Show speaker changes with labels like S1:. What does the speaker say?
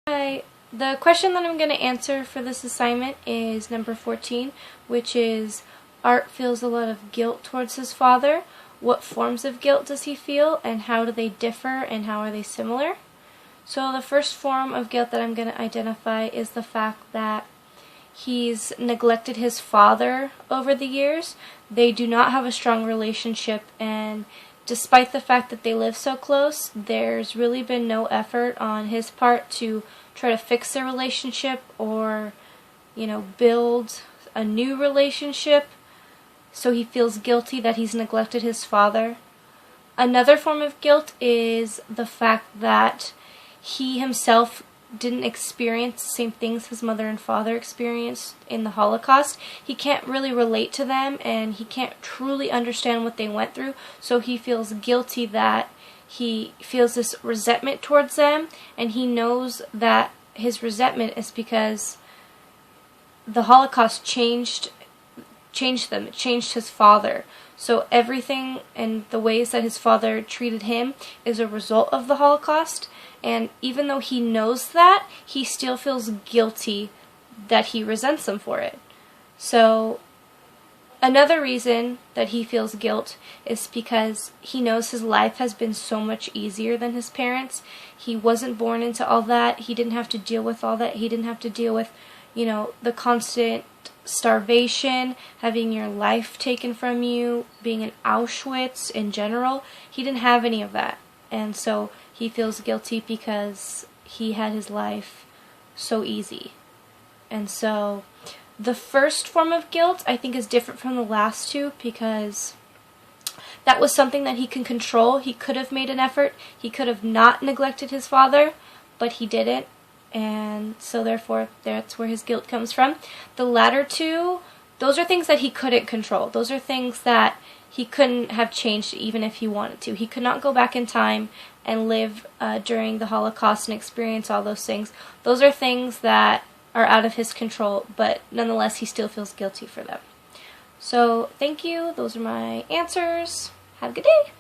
S1: Hi. The question that I'm going to answer for this assignment is number 14, which is Art feels a lot of guilt towards his father. What forms of guilt does he feel, and how do they differ, and how are they similar? So the first form of guilt that I'm going to identify is the fact that he's neglected his father over the years. They do not have a strong relationship, and despite the fact that they live so close, there's really been no effort on his part to try to fix their relationship or, build a new relationship. So he feels guilty that he's neglected his father. Another form of guilt is the fact that he himself didn't experience the same things his mother and father experienced in the Holocaust. He can't really relate to them, and he can't truly understand what they went through, so he feels guilty that he feels this resentment towards them, and he knows that his resentment is because the Holocaust changed them. It changed his father. So everything and the ways that his father treated him is a result of the Holocaust. And even though he knows that, he still feels guilty that he resents them for it. So another reason that he feels guilt is because he knows his life has been so much easier than his parents. He wasn't born into all that. He didn't have to deal with all that. He didn't have to deal with, the constant starvation, having your life taken from you, being in Auschwitz in general. He didn't have any of that. And so he feels guilty because he had his life so easy. And so the first form of guilt I think is different from the last two because that was something that he can control. He could have made an effort. He could have not neglected his father, but he didn't. And so therefore that's where his guilt comes from. The latter two, those are things that he couldn't control. Those are things that he couldn't have changed even if he wanted to. He could not go back in time and live during the Holocaust and experience all those things. Those are things that are out of his control, but nonetheless he still feels guilty for them. So thank you. Those are my answers. Have a good day.